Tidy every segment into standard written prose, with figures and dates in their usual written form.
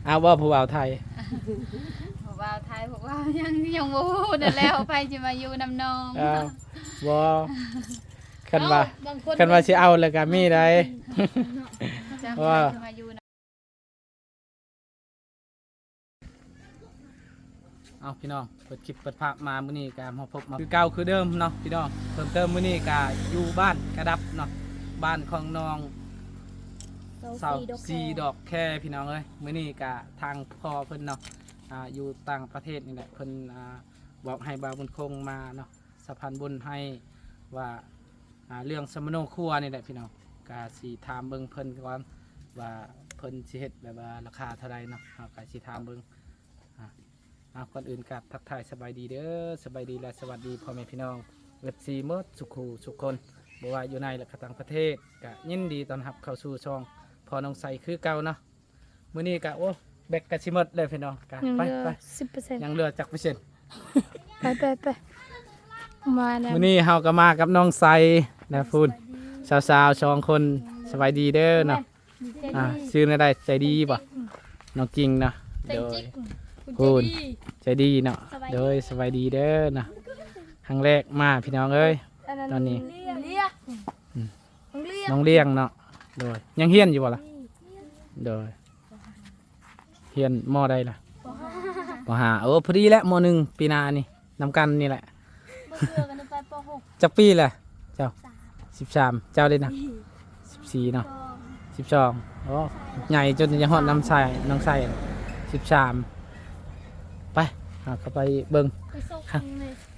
เอาว่าผู้บ่าวไทย ผู้บ่าวไทยผู้บ่าวยังบ่ฮู้นั่นแล้วไปสิมาอยู่นำน้อง เอาบ่คันว่าคันว่าสิเอาแล้วก็มีได้ จะ ว่า สิมาอยู่น เอาพี่น้องเปิดคลิปเปิดภาพมามื้อนี้ก็มาพบมาคือเก่าคือเดิมเนาะพี่น้องเพิ่มเติมมื้อนี้ก็อยู่บ้านกระดับเนาะบ้านของน้องเสาสีดอกแค่พี่น้องเอ้ยมื้อนี้ก็ทางพ่อเพิ่นเนาะอยู่ต่างประเทศนี่แหละเพิ่นบอกให้บ่าวบุญคงมาเนาะสะพานบุญให้ว่าเรื่องสมโนครัวนี่แหละพี่น้องก็สิถามเบิ่งเพิ่นก่อนว่าเพิ่นสิเฮ็ดแบบว่าราคาเท่าใดเนาะเฮาก็สิถามเบิ่งก่อนอื่นกับทักทายสบายดีเด้อสบายดีและสวัสดีพ่อแม่พี่น้องFCหมดสุขูสุขคนบ่ว่าอยู่ในและก็ต่างประเทศก็ยินดีต้อนรับเข้าสู่ช่องพอน้องใสคือเก่าเนาะมื้อนี้ก็โอ้แบกกะสิหมดเลยพี่น้องก็ไปไป 10% ยังเหลือจักเปอร์เซ็นต์ ไปมาแล้ว มื้อนี้เฮาก็มากับน้องใสนะพูนสาวๆ2คนสบายดีเด้อเนาะชื่อได้ใจดีบ่น้องจริงเนาะโดยพูนใจดีเนาะโดยสบายดีเด้อเนาะครั้งแรกมาพี่น้องเอ้ยตอนนี้น้องเลี้ยงเนาะโดยยังเฮียนอยู่บ่ล่ะโดยเฮียนมอใดล่ะปห้าโอ้พอดีแล้วมหนึ่งปีหนานี่นำกันนี่แหละจักปีแหละเจ้า13เจ้าเลยนะ14เนาะ12โอ้ใหญ่จนจะฮอดน้ำใส่น้องใส่13ไปเข้าไปเบิ่ง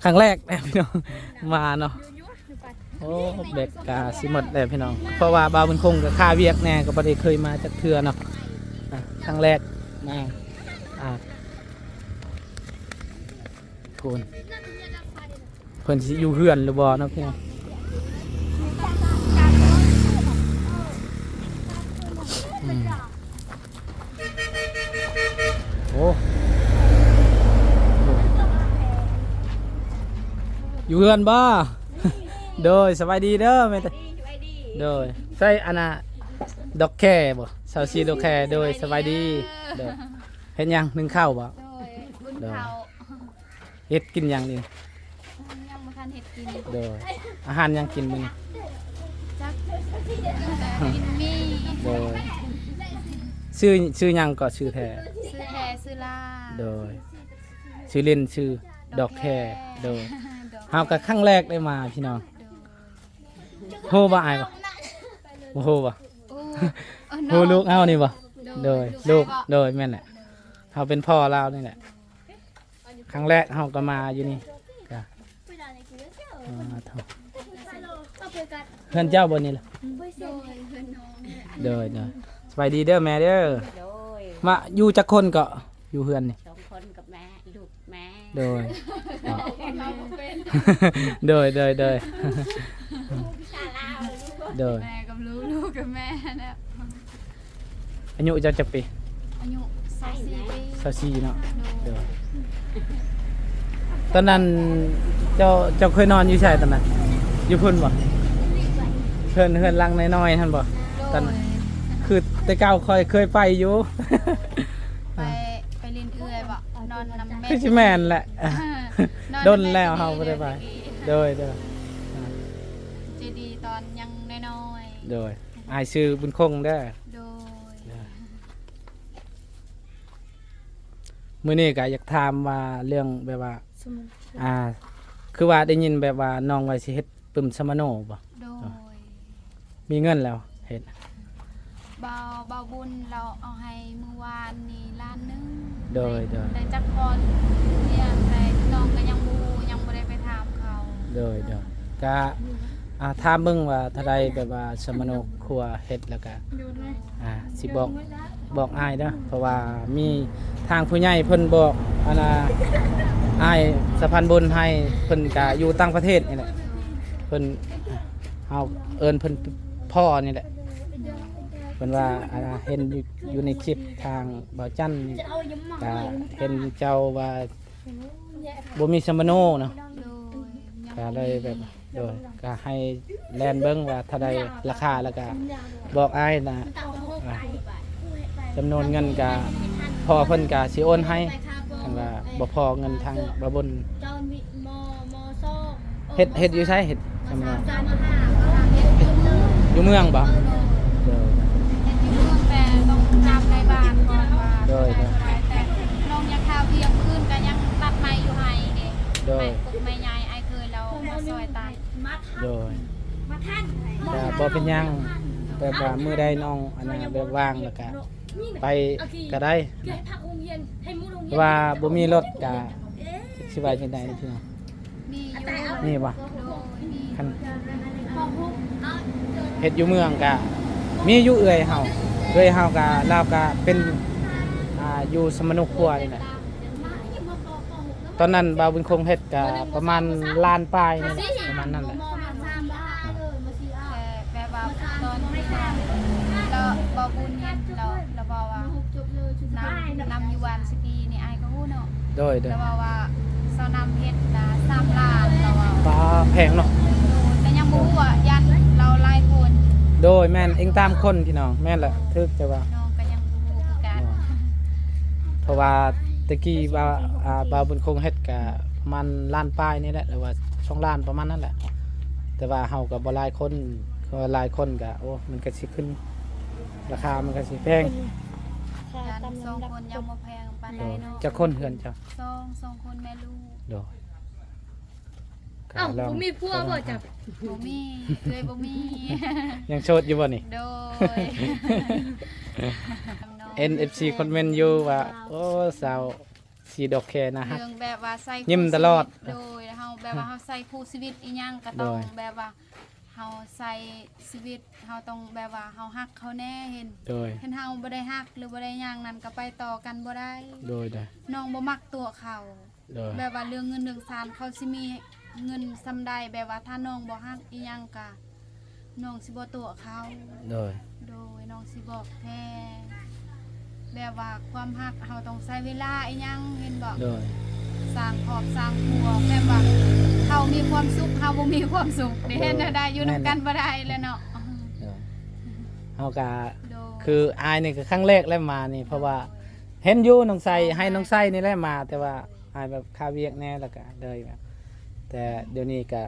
ครั้งแรกนะพี่น้องมาเนาะโอ้เบกกาสิหมดเลยพี่น้องเพราะว่าบาวบุญคงกับค่าเวียกแน่ก็บ่ได้เคยมาจากเทื่อเนาะครั้งแรกมาคุณเพิ่นสิอยู่เฮือนหรือบ่เนาะพี่น้องโอ้อยู่เฮือนบ่ โดยสบายดีเด้อแม่ตาโดยใช่อันน่ะดอกแค่บ่สาวซีดอกแค่โดยสบายดีโดยเฮ็ดหยังนึ่งข้าวบ่ โดยบุญเขา เฮ็ดกินหยังนี่ ยังบ่ทันเฮ็ดกิน โดยอาหารหยังกินมื้อนี้ จักกินมี โดยชื่อหยังก็ชื่อแท้ ซื้อแพซื้อลา โดยชื่อเล่นชื่อดอกแค่โดยเฮาก็ครั้งแรกได้มาพี่น้องโหบ่อายบ่บ่โหบ่ โหลูกเฮานี่บ่โดยลูกโดยแม่นแหละเฮาเป็นพ่อเรานี่แหละครั้งแรกเฮาก็มาอยู่นี่ก็เพื่อนเจ้าบ่นี่ล่ะโดยสบายดีเด้อแม่เด้อมาอยู่จักคนก็อยู่เฮือนนี่ 2 คนกับแม่ลูกแม่ โดย โดยโดยโดยโดย แม่กับลูกกับแม่นะ อายุเจ้าจักปี อายุ24ปี 24เนาะโดยตอนนั้นเจ้าเคยนอนอยู่ใช่ตอนนั้นอยู่พุ่นบ่เฮือนหลังน้อยๆท่านบ่ตอนนั้นคือแต่เก่าเคยไปอยู่ ไปเรียนเอื้อยบ่นอนนำแม่ คือสิแม่นแหละดนแล้วเฮาบ่ได้ไปโดย เจดีตอนยังน้อย โดยอายชื่อบุญคงเด้อ ๆโดย มื้อนี้ก็อยากถามว่าเรื่องแบบว่าคือว่าได้ยินแบบว่าน้องว่าสิเฮ็ดปึ้มสมโนบ่ โดย มีเงินแล้วเฮ็ด เบาบุญเราเอาให้เมื่อวานนี้ล้านหนึง โดย แต่จักพรเนี่ยแต่น้องก็ยังบ่ได้ไปถามเขา ก็ถามเบิ่งว่าถ้าใดแบบว่าสมโนครัวเฮ็ดแล้วก็สิบอกอ้ายเด้อเพราะว่ามีทางผู้ใหญ่เพิ่นบอกอันน่ะอ้ายสะพานบุญให้เพิ่นก็อยู่ต่างประเทศนี่แหละเพิ่นเฮาเอิ้นเพิ่นพ่อนี่แหละเพิ่นว่าเห็นอยู่ในคลิปทางบ่าวจันนี่ก็เห็นเจ้าว่าบ่มีสมโนเนาะ โดย ก็เลยแบบโดยก็ให้แลนเบิ้งว่าเท่าใดราคาแล้วก็บอกอ้ายนะจำนวนเงินก็ พอเพิ่นก็สิโอนให้คันว่าบ่พอเงินทางบ่บน เจ้าวิมอโซ่ เฮ็ดอยู่ใช้เฮ็ดทำงาน จามา5ก็ทำเฮ็ดอยู่ อยู่เมืองบ่ เห็นอยู่เมืองแต่ต้องนำในบ้านก่อนว่าได้แต่น้องยังข้าวเที่ยงคืนก็ยังตัดไม้อยู่ให้เด้ โดย ไม้ปกไม้ใหญ่ไอ้เคยเรามาซอยตัด โดย มาท่าน แต่บ่เป็นหยังแต่ว่ามื้อใดน้องอันนั้นแบบว่างแล้วก็ไปก็ได้ เกิดพักโรงเรียนให้มุโรง เพ เรียน ราะว่าบ่มีรถก็สิว่าจังได๋พี่น้อง มีอยู่ นี่บ่ โดยมี คันเฮ็ดอยู่เมืองก็มีอยู่เอื้อยเฮาก็ลาวก็เป็นอยู่สมนุครัวนี่แหละตอนนั้นบ่าวบุญคงเฮ็ดก็ประมาณล้านปลายนี่แหละประมาณนั้นแหละ แต่แบบว่าตอนที่เราบอบุญเนี่ยเราบอกว่านำอยู่วันสกีนี่ไอ้ก็ฮู้เนาะ โดย เราบอกว่าเซานำเฮ็ด3 ล้านเราว่า ปลาแพงเนาะ แต่ยังบ่ฮู้ว่ายันเราหลายคน โดยแม่นเองตามคนพี่น้องแม่นแหละทึกจะว่า น้องก็ยังบ่ฮู้คือกัน เพราะว่าตะกี้บ่าวบุญคงเฮ็ดก็ประมาณล้านปลายนี่แหละหรือว่า2 ล้านประมาณนั้นแหละแต่ว่าเฮาก็บ่หลายคนก็หลายคนก็โอ้มันก็สิขึ้นราคามันก็สิแพง ยัน2 คนยังบ่แพงปานใดเนาะ จะคนเฮือนจ้ะ สองคนแม่ลูก โดย อ้าวผมมีพัวบ่จับ บ่มีเลยบ่มี ยังโสดอยู่บ่นี่ โดย NFC คอมเมนต์อยู่ว่าโอ้สาวสีดอกแคนะฮะ เรื่องแบบว่าใส่ ยิ้มตลอด โดยเฮาแบบว่าเฮาใส่คู่ชีวิตอีหยังก็ต้อง โดย แบบว่าเฮาใส่ชีวิตเฮาต้องแบบว่าเฮาฮักเขาแน่เห็น โดย เห็นเฮาบ่ได้ฮักหรือบ่ได้หยังนั้นก็ไปต่อกันบ่ได้ โดยโดย น้องบ่มักตัวเขา โดย แบบว่าเรื่องเงินเรื่องศาลเขาสิมีเงินซำใดแบบว่าถ้าน้องบ่ฮักอีหยังก็น้องสิบ่ตัวเขา โดย โดยน้องสิบอกแท้แบบว่าความฮักเฮาต้องใช้เวลาอีหยังเห็นบ่ โดย สร้างครอบสร้างครัวแบบว่าเขามีความสุขเฮาบ่มีความสุขได้เห็นได้อยู่นํกันบ่ได้แล้วเนาะ โดยเฮาก็ โดย คืออายนี่คือครั้งแรกแล้วมานี่เพราะว่าเห็นอยู่น้องไสให้น้องไสนี่แหละมา แต่ว่าอายแบบคาเวียกแน่แล้วก็เลยแบบแต่เดี๋ยวนี้ก็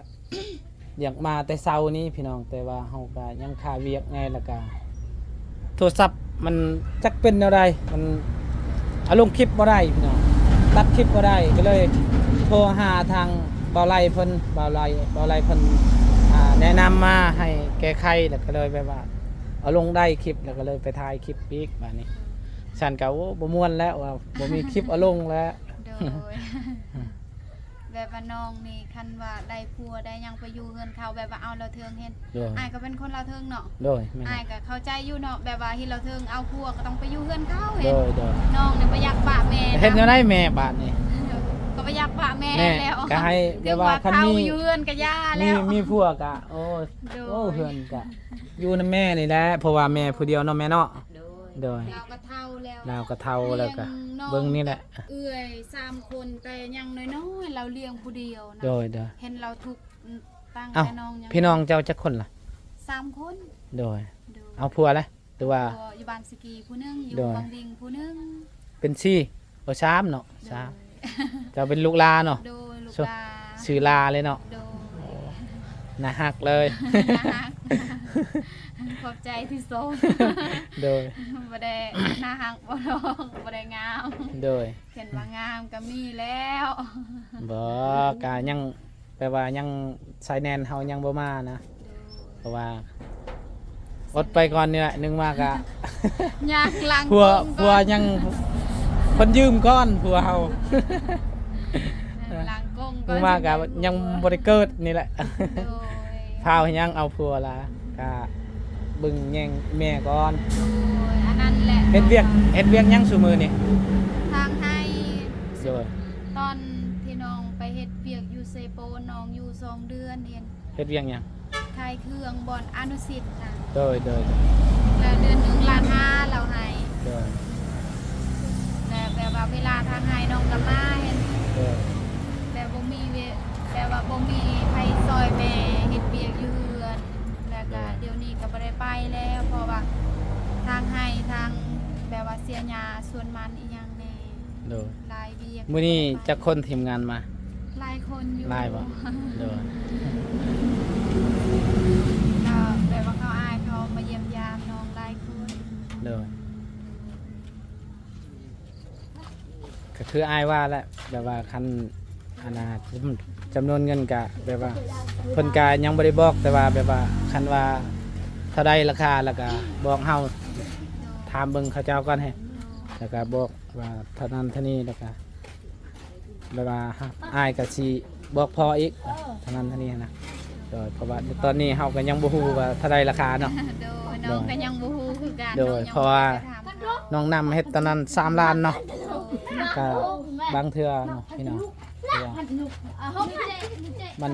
อยากมาแต่เช้านี้พี่น้องแต่ว่าเฮาก็ยังคาเวียกแน่แล้วก็โทรศัพท์มันจักเป็นแนวใดมันเอาลงคลิปบ่ได้พี่น้องตัดคลิปบ่ได้ก็เลยโทรหาทางบ่าวไลเพิ่นบ่าวไลเพิ่นแนะนำมาให้แก้ไขแล้วก็เลยแบบว่าเอาลงได้คลิปแล้วก็เลยไปถ่ายคลิปอีกบัดนี้ฉันก็โอ้บ่ม่วนแล้วว่าบ่มีคลิปเอาลงแล้ว โดยแบบว่าน้องนี่คันว่าได้ผัวได้หยังไปอยู่เฮือนเขาแบบว่าเอาเราเทิงเห็น โดย อ้ายก็เป็นคนเราเทิงเนาะ โดยแม่น อ้ายก็เข้าใจอยู่เนาะแบบว่าที่เราเทิงเอาผัวก็ต้องไปอยู่เฮือนเขา โด เห็น ยโดย น้องเนี่ยบ่อยากปะแม่ เฮ็ดแนวใดแม่บาดนี้ ก็บ่อยากปะแม่ แม่ แล้ว ก็ให้แบบว่าคั คั น น มี มีอยู่เฮือนก็ย่า มี แล้ว มีพวกอะโอ้ โดย โอ้เฮือนกะอยู่นำแม่นี่แหละเพราะว่าแม่ผู้เดียวเนาะแม่เนาะ โดย โดย เราก็เท่าแล้ว เราก็เฒ่าแล้วก็เบิ่งนี่แหละ เอื้อย3คนแต่ยังน้อยๆเราเลี้ยงผู้เดียวนะ โดยโดย เห็นเราทุกข์ตั้ง เอ้า แต่น้องยัง พี่น้องเจ้าจักคนล่ะ 3 คน โดย โดย เอาผัวละหรือว่า อยู่บ้านสกีผู้หนึงอยู่ โดย บางดิงผู้หนึง เป็นซี่บ่ชามเนาะชามเจ้าเป็นลูกลาเนาะ โดยลูก ชื่อ ลา ชื่อลาเลยเนาะ โดย น่าฮักเลย น่ารักขอบใจที่ส่ง โดย บ่ได้น่ารักบ่ดอกบ่ได้งาม โดย เห็นว่างามก็มีแล้ว บ่กะยังแปลว่ายังสายแนนเฮายังบ่มานะ เพราะว่าอดไปก่อนนี่แหละนึงมากะ ยากหลัง ผัว กง ผัวยังเพิ่นยืมก้อนผัวเฮา หลังกง นึงมากะยังบ่ได้เกิดนี่แหละ โดย พาวให้ยังเอาผัวละกะบึงแย่งแม่ก่อน โดยอันนั้นแหละ เฮ็ดเวียกยังซุมื้อนี่ ทางให้ โดย ตอนที่น้องไปเฮ็ดเวียกอยู่เซโปน้องอยู่2 เดือนเห็น เฮ็ดเวียกหยัง ขายเครื่องบ่อนอนุสิทธิ์น่ะ โดย แล้วเดือนหนึง1.5 ล้านเราให้ โดย แต่แบบว่าเวลาทางให้น้องก็มาเห็น โดย แบบบ่มีแบบว่าบ่มีไผซอยแม่เฮ็ดเวียกอยู่เฮือนแล้วก็เดี๋ยวนี้ก็บ่ได้ไปแล้วเพราะว่าทางให้ทาง แบบว่าเสียหญ้าส่วนมันอีหยังแน่ โดย หลายเวียก มื้อนี้จักคนทีมงานมา หลายคนอยู่ หลายบ่โดย ก็แบบว่าเขาอายเขามาเยี่ยมยามน้องหลายคน โดยก็คืออายว่าแหละแบบว่าคันอาณาจำนวนเงินกะแบบว่าเพิ่นกะยังบ่ได้บอกแต่ว่าแบบว่าคันว่าเท่าใดราคาแล้วก็บอกเฮาถามเบิ่งเขาเจ้าก่อนให้แล้วก็บอกว่าเท่านั้นเท่านี้แล้วก็แบบว่าอายก็สิบอกพออีกเท่านั้นเท่านี้นะโดยเพราะว่าตอนนี้เฮาก็ยังบ่ฮู้ว่าเท่าใดราคาเนาะ โดยน้องก็ยังบ่ฮู้คือกัน โดย น้องยัง เพราะว่า บ่ได้ถาม น้องนำเฮ็ดตอนนั้น3 ล้านเนาะก็บางเทื่อเนาะพี่น้องเพราะว่ามัน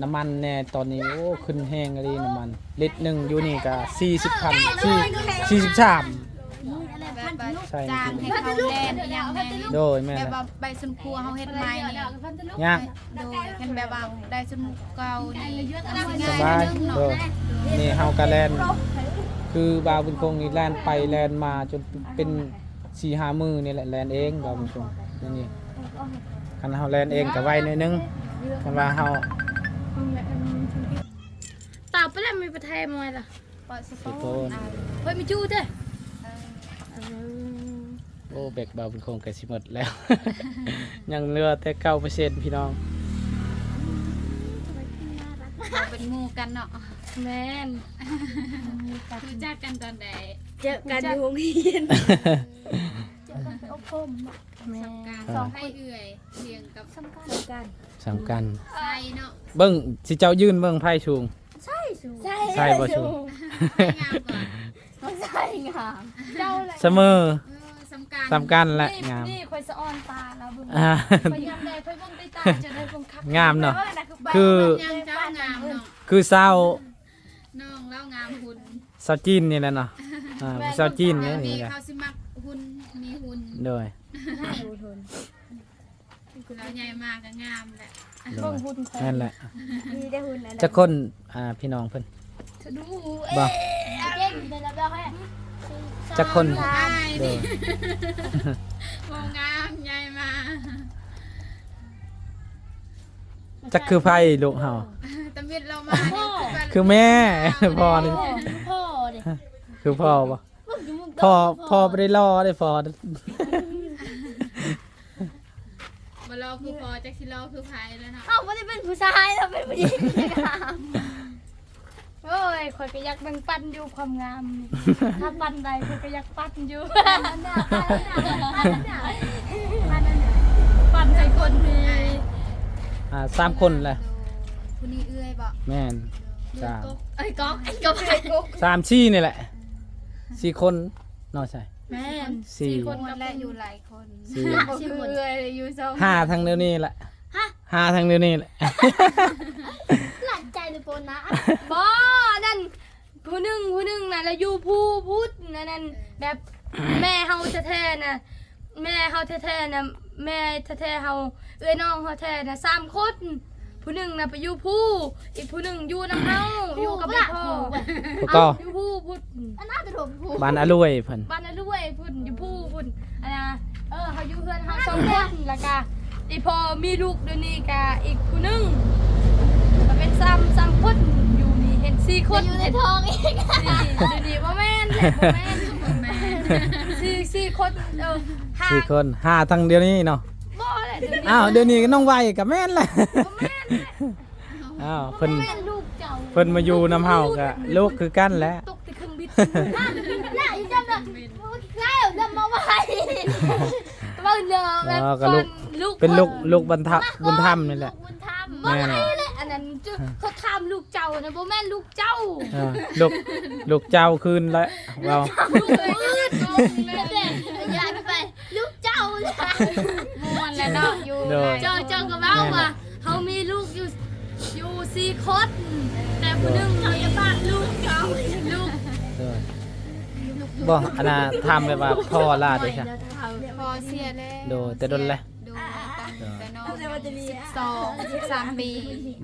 น้ำมันแน่ตอนนี้โอ้ขึ้นแห้งเลยน้ำมันลิตรหนึงอยู่นี่ก็43 แบบว่า ใช่ จ้างให้เขาแล่นอีหยังแน่ โดยแม่น แบบ แหละ ว่าใบสุนครัวเฮาเฮ็ดใหม่นี่ ยาก โดยเป็นแบบว่าได้สุนเก่านี่ สบายโดยนี่เฮาก็แล่นคือบาวบุญคงนี่แล่นไปแล่นมาจนเป็น 4-5 มื้อนี่แหละแล่นเองบาวบุญคงนี่คันเฮาแล่นเองก็ไวหน่อยนึงคันว่าเฮา ตาไปแล้วมีประเทศมวยล่ะ ปล่อยส สิ ป โพ อน น เฮ้ยมีจู้เด้อ โอ้เบกบาวบุญคงก็สิหมดแล้ว ยังเหลือแต่9%พี่น้อง เราเป็นหมู่กันเนาะ แม่น รู้จักกันตอนใด เจอกันอยู่โรงเรียนแม่ การให้เอื่อยเรียงกับ สำคัญ สำคัญ ใช่เนาะ เบิ่งสิเจ้ายืนเบิ่งไพ่ชูง ใช่ ใช่บ่ชู ให้งามก่อน ใช่งามเจ้าเลย เสมอ สำคัญ สำคัญแหละงาม นี่คอยสะออนตาแล้วบึ้ง อ่า คอยยำแดงคอยเบิ่งใต้ตาจะได้เบิ่งคัก งามเนาะ คื คือ ยังเจ้างามเนาะ คือสาว น้องเล่างามหุ่น สาวจีนนี่แหละเนาะสาวจีนนี่ มี นี่แหละ เขาสิมักหุ่นมีหุ่น โดย เราใหญ่มากก็งามแหละ โดยนั่นแหละ มีได้หุ่นอะไร จะคนพี่น้องเพิ่น ดู บ่ เก่งเลยนะเบ้าให้ จะคน ใช่ โด ดิ ย โมงามใหญ่มาก จักคือไพ่ลูกเฮา ตำมิดเรามา คือแม่ พ่อนี่ พ่อเด็ก คือพ่อบ่พ่อบ่ได้รอได้พ่อ มารอคือพอจากที่รอคือไผ่แล้วเนาะ เอ้าไม่ได้เป็นผู้ชายเราเป็นผู้หญิงโอ้ยคอยก็อยากแบ่งปันอยู่ความงาม ถ้าปันใดคอยก็อยากปันอยู่ปันใจคนดี 3 คนแหละ คุณนี่เอื้อยบอก แม่น ไอ้ก๊อกไอ้ก๊อกไอ้ก๊อก 3 4นี่แหละ4 คนเนาะใช่ แม่น 4 คนและอยู่หลายคน สี่ คือเอื้อยอยู่สอง 5ทั้งเดี๋ยวนี้แหละ5ทั้งเดี๋ยวนี้แหละ หลังใจเลยโปนนะบ่นั่นผู้หนึ่งนะแล้วอยู่ผู้พูดนั่นแบบแม่เฮาแท้ๆนะแม่เฮาแท้ๆนะแม่แท้ๆเฮาเอ้ยน้องเฮาแท้นะ3 คนผู้หนึ่งนะไปอยู่ผู้อีกผู้หนึ่งอยู่นำเฮาอยู่กับพ่อ แล้วก็ อยู่ผู้พูดอันน่าจะถูกผู้ บ้านอรวยเพิ่น บ้านนั้นด้วยพูดอยู่ผู้พูดอันน่ะเฮาอยู่เพื่อนเฮา2 คนแล้วก็อีพอมีลูกเดี๋ยวนี้ก็อีกผู้หนึงก็เป็น3 คนอยู่นี่เห็น4 คนอยู่ในท้องอีกเดี๋ยวนี้บ่แม่นบ่แม่นแม่ 4 คนห้า 4 คน5ทั้งเดี๋ยวนี้เนาะ บ่แหละเดี๋ยวนี้ อ้าวเดี๋ยวนี้ก็น้องไวกับแม่นแหละ บ่แม่น อ้าวเพิ่น แม่นลูกเจ้า เพิ่นมาอยู่นำเฮาก็ลูกคือกันแหละ ตกที่เครื่องบินน่ะอีจังน่ะแล้วนำมาไว้ว่าเนาะแบบ ก็ลูกเป็นลูกบุญธรรมนี่แหละ บุญธรรม แม่น่ะ อันนั้นเขาทำลูกเจ้านะบ่แม่นลูกเจ้า ลูกเจ้าคืนแล้วเรา ลูกอื่นอยากไปลูกเจ้านะ ม่วนแล้วเนาะอยู่หลาย เจ้าก็เว้าว่าเขามีลูกอยู่4 คนแต่ผู้หนึงเขาจะบ้านลูกเจ้าลูก บ่อันน่ะทำแบบว่าพ่อลาด้วยค่ะ พอเสียแล้ว โดยแต่ดนแหละ ดูแต่น้อง12 13 ปี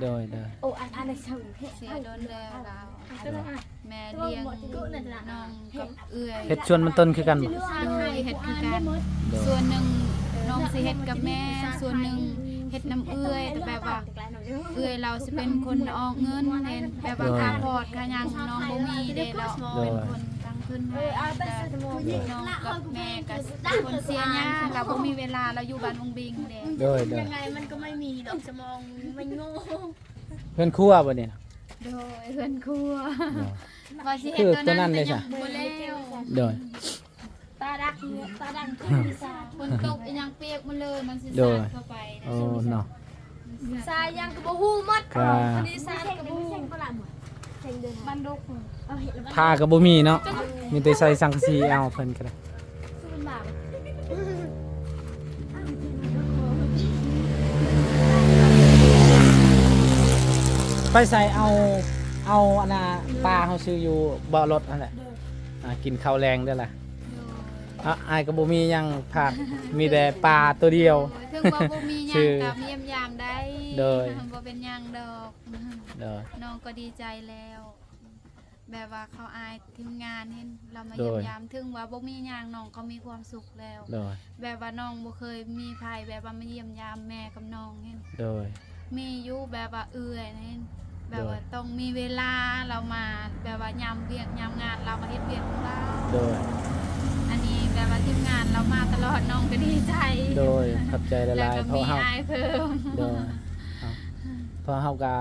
โดย โอ้อันนั้นช่าง เสียโดนแล้วเรา แม่เลี้ยงน้องกับเอื้อย เฮ็ดชวนมันต้นคือกันบ่ โดยเฮ็ดคือกันส่วนหนึ่งน้องสิเฮ็ดกับแม่ส่วนหนึ่งเฮ็ดน้ำเอื้อยแต่แบบว่าเอื้อยเราสิเป็นคนออกเงินเห็นแบบว่าค่าพอดค่าหยังน้องบ่มีเด้เราเป็นคนตั้งขึ้นให้แต่น้องกับแม่ก็เป็นคนเสียหญ้าก็บ่มีเวลาเราอยู่บ้านวงบิงเด้ โดย ยังไงมันก็ไม่มีดอกจะมองมันโง่ เพื่อนครัวบ่เนี่ย โดยเพื่อนครัวว่าสิ คื เฮ็ด อ ตัว ตัวนั้ นั้น น เลย แต่ จ้ะ ยังบ่แล้ว โดย ตาดักตาดังที่สา ฝนตกอีหยังเปียกหมดเลยมันสิ โด สาย ดเข้าไปนะ โอ้เนาะ สายยังกระบูมัด ค่ะ พอดีสายกระบูมันดกเอาเห็ดแล้ว ผ้าก็บ่มีเนาะมีแต่ใส่สังกะสีเอาเพิ่นก็ได้ มันบาป ไปใส่เอาอันน่ะปลาเฮาซื้ออยู่บ่อรถนั่นแหละกินข้าวแรงเด้อล่ะอ้ายก็บ่มีหยังผักมีแต่ปลาตัวเดียว ถึงว่าบ่มีหยั ชื่ ง อ ก็มียามได้ โดย บ่เป็นหยังดอก โดย น้องก็ดีใจแล้ว แบบว่าเขาอายทีมงานเห็นเรามา โด เยี่ย ย มยามถึงว่าบ่มีหยังน้องก็มีความสุขแล้ว โดย แบบว่าน้องบ่เคยมีภัยแบบว่ามาเยี่ยมยามแม่กับน้องเห็น โดย มีอยู่แบบว่าเอื้อยนะเห็นแบบ โดย ว่าต้องมีเวลาเรามาแบบว่ายามเวียกยามงานเรามาเฮ็ดเวียกของเรา โดย อันนี้แบบว่าทีมงานเรามาตลอดน้องก็ดีใจ โดยขอบใจห แล้ว ลาย ก็ ๆเพราะ มี เฮา อายเพิ่ม โดยเพราะเฮาก็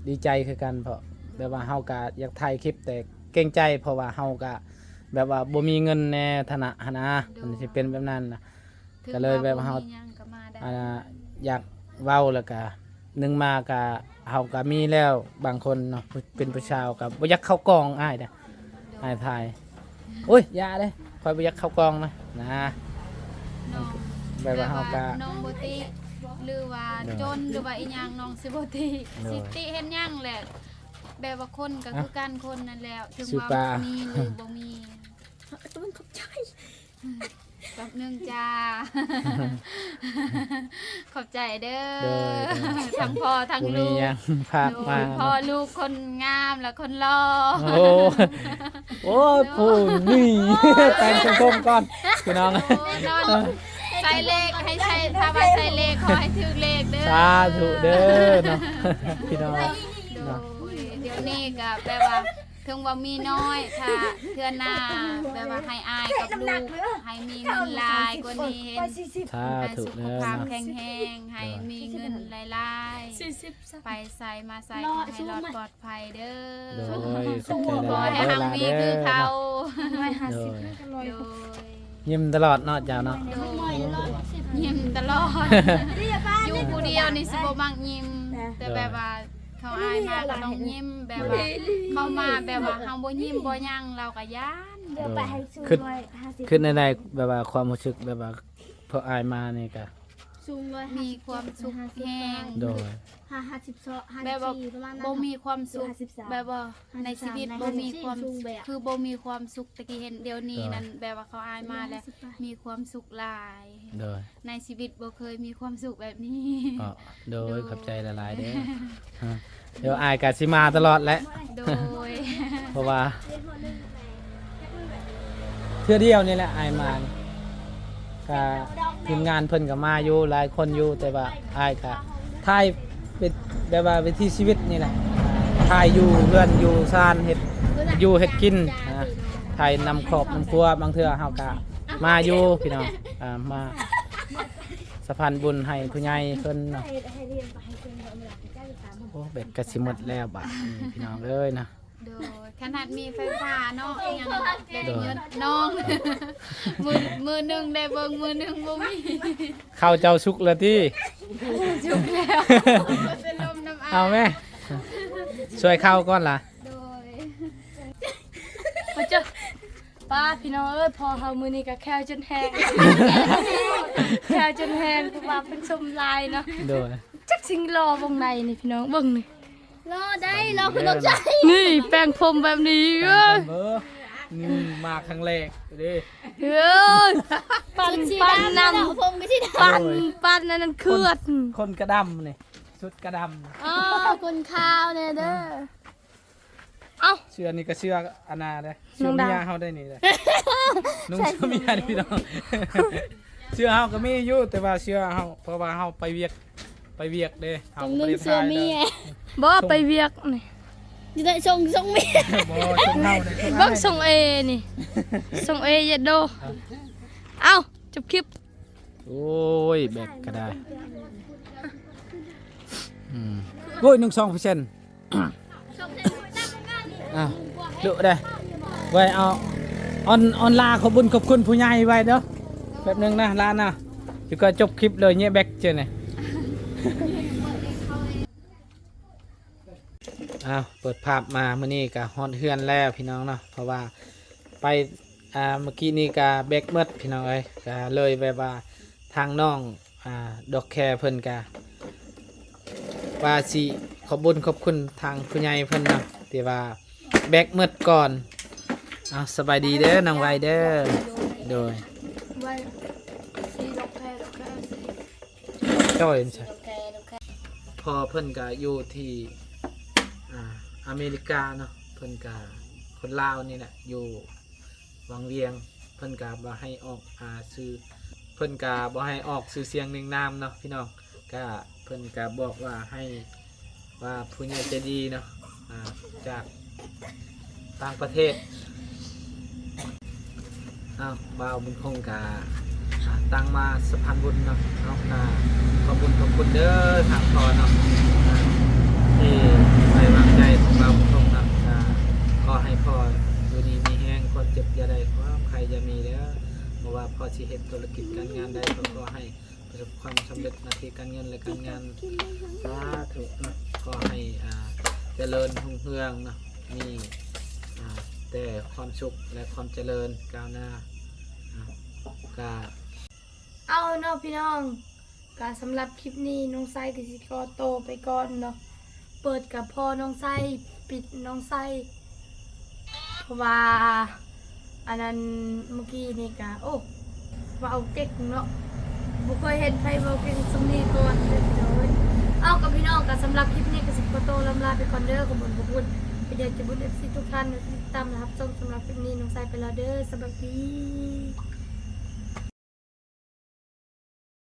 ดีใจคือกันเพราะแบบว่าเฮาก็อยากถ่ายคลิปแต่เกรงใจเพราะว่าเฮาก็แบบว่าบ่มีเงินในฐานะหั้นนะมันสิเป็นแบบนั้นนะ ก็เลยแบบเฮา ถึงบ่มีหยังก็มาได้ อยากเว้าแล้วก็นึงมาก็เฮาก็มีแล้วบางคนเนาะเป็นผู้ชาวก็บ่อยากเข้ากองอ้ายเด้ออ้ายถ่ายโอ้ยอย่าเด้คอยบ่อยากเข้ากองนะ น้อง แบบว่าเฮาก็ น้องบ่ติหรือว่า เนอะ จนหรือว่าอีหยังน้องสิบ่ติ เนอะ สิติเฮ็ดหยังแหละแบบว่าคนก็คือกันคนนั่นแหล้วถึง ชื่อ ว่า ปลา มีหรือบ่มี ต้นขอบใจ แป๊บหนึงจ้า ขอบใจเด้อ เด้อ ทั้งพ่อทั้ง บ่มี ลูก หยังพาก โด มาย พ่อ เนาะ ลูกคนงามและคนหล่อ โอ้โอ้ยผู้นี่ แต่งสังคมก่อนพี่น้อง โอ้นอนใส่เลขให้ใช้ถ้าว่าใส่เลขขอให้ถือเลขเด้อ สาธุเด้อเนาะพี่น้อง โดยเดี๋ยวนี้ก็แปลว่าถึงว่ามีน้อยถ้าเทื่อหน้าแปลว่าให้อายกับลูกให้มีเงินหลายกว่านี้เห็น สา ให้ ธุ สุข เด้อ ภาพ เนาะ แข็งแรงให้มีเงินหลายๆไปใส่มาใส่ขอให้รอดปลอดภัยเด้ โด อย ขอบใจห ขอ ลาย ให้ ๆเด้อ หัง ลา มี เด้ คือ อ เขา โดย โดย ยิ้มตลอดเนาะเจ้าเนาะ ยิ้มตลอดอยู่ผู้เดียวนี่สิบ่มักยิ้มแต่แบบว่าเขาอายมาก็ต้องยิ้มแบบว่าเขามาแบบว่าเฮาบ่ยิ้มบ่หยังเราก็ย้าน เดี๋ยวไปให้ซู ขึ้น ร้อย50 ขึ้นในแบบว่าความรู้สึกแบบว่าพออายมานี่ก็ ซูร้อย มีความสุขแฮง โดย 52 แบบว่า 54ประมาณนั้น บ่มีความสุข 53 แบบว่าในชีวิตบ่มีความ สูงแบบ คือบ่มีความสุขตะกี้เห็นเดี๋ยวนี้นั่นแบบว่าเขาอายมาแล้วมีความสุขหลาย โดย ในชีวิตบ่เคยมีความสุขแบบนี้ อ๋อโดยขอบใจหลายๆเด้อฮะเดี๋ยวอายก็สิมาตลอดแหละ โดย เพราะว่าเทื่อเดียวนี่แหละอายมานี่ก็ทีมงานเพิ่นก็มาอยู่หลายคนอยู่แต่ว่าอายก็ถ่ายเป็นแบบว่าวิถีชีวิตนี่แหละถ่ายอยู่เพื่อนอยู่ซ่านเฮ็ดอยู่เฮ็ดกินนะถ่ายนำครอบนำครัวบางเทื่อเฮาก็มาอยู่พี่น้องมาสะพานบุญให้ผู้ใหญ่เพิ่นเนาะ ให้เรียนไปให้เป็นเวลาเจ้าอยู่ตาม โอ้เบ็ดก็สิหมดแล้วบาดนี้พี่น้องเอ้ยนะ โดยขนาดมีไฟฟ้าเนาะยังได้เงินน้อง มือหนึงได้เบิ่งมือหนึงบ่มี ข้าวเจ้าสุกแล้วที่ จุกแล้วเป็นลมน้ำ เอาแม่ช่วยข้าวก่อนล่ะ โดย มาเจอป้าพี่น้องเอ้ยพอเฮามื้อนี้ก็แควจนแห้ง แควจนแห้งเพราะว่าเป็นสมลายเนาะ โดย จักสิงรอวงในนี่พี่น้องเบิ่งนี่ รอได้รอคุณน้องใจ นี่แป้งพรมแบบนี้เอ้ย เบอร์นี่มาครั้งแรกเด้ เอ้ยปั่นปั่นนำ ผมก็ที่ได้ ปั่นปั่นนั่นเคลือด คนกระดำนี่ชุดกระด อ๋อคนข้าวเนี่ยเด้อ เอ้า เสื้อนี่ก็เสื้ออาณาเด้เสื้ น้ อ อง เมี ดาว ยเฮาได้นี่เด้นุ่งเสื้อเมียนี่พี่น้อง เสื้อเฮาก็มีอยู่แต่ว่าเสื้อเฮาเพราะว่าเฮาไปเวียกเด้เฮา ต้อง บ่ นึ่ง ได้ เสื้อ ถ่าย เมีย บ่ไปเวียกนี่ อยู่ได้ทรงเมีย บ่ชมเฮาเด้ชม เบิ่ง อ้าย ส่งเอนี่ส่งเออย่าโดเอ้าจบคลิป โอ้ยแบกก็ได้โอ้ย1-2% อ่ะดูได้ไว้เอาออนลาขอบคุญขอบคุณผู้ใหญ่ไว้เด้อแป๊บหนึงนะลานะอยู่ก็จบคลิปเลยเนี่ยแบกเจอเนี่ยอ้าวเปิดภาพมาเมื่อนี้ก็ฮอดเฮือนแล้วพี่น้องเนาะเพราะว่าไปเมื่อกี้นี่ก็แบกเมดพี่น้องเอ้ยก็เลยแบบว่าทางน้องดอกแคเพิ่นก็ว่าสิขอบคุญขอบคุณทางผู้ใหญ่เพิ่นเนาะที่ว่าแบกเมดก่อนเอาสบายดีเด้อน้องไวเด้อโดย ไว้สีดอกแคร์จ้อยใช่พอเพิ่นก็อยู่ที่อเมริกาเนาะเพิ่นก็คนลาวนี่แหละอยู่วังเวียงเพิ่นก็บ่ให้ออกซื้อเพิ่นก็บ่ให้ออกซื้อเสียงหนึ่งนามเนาะพี่น้องก็เพิ่นก็บอกว่าให้ว่าผู้ใหญ่ใจดีเนาะจากต่างประเทศบ่าวบุญคงกาตั้งมาสะพานบุญเนาะขอบคุณเด้อทางพอเนาะที่ไว้วางใจของเราบุญคงเนาะขอให้พ่ออยู่ดีมีแห้งคนเจ็บอย่าได้ความใครจะมีเด้อเพราะว่าพ่อสิเฮ็ดธุรกิจการงานใดก็ขอให้ประสบความสำเร็จหน้าที่การเงินและการงานสาธุเนาะขอให้เจริญรุ่งเรืองเนาะมีแต่ความสุขและความเจริญก้าวหน้าก็ เอาเนาะพี่น้องก็สำหรับคลิปนี้น้องไส้ก็สิขอโตวไปก่อนเนาะเปิดกับพ่อน้องไส้ปิดน้องไส้เพราะว่าอันนั้นเมื่อกี้นี่ก็โอ้ว่าเอาเก่งเนาะบ่เคยเห็นใครเว้าเก่งสำนี้ก่อนเลยพี่น้องเอ้ยเอากับพี่น้องก็สำหรับคลิปนี้ก็สิขอโตวลำลาไปก่อนเด้อขอบคุณไปเดี๋ยวจะบุญ FC ทุกท่านที่ติดตามนะครับสำหรับคลิปนี้น้องไส้ไปแล้วเด้อสวัสดี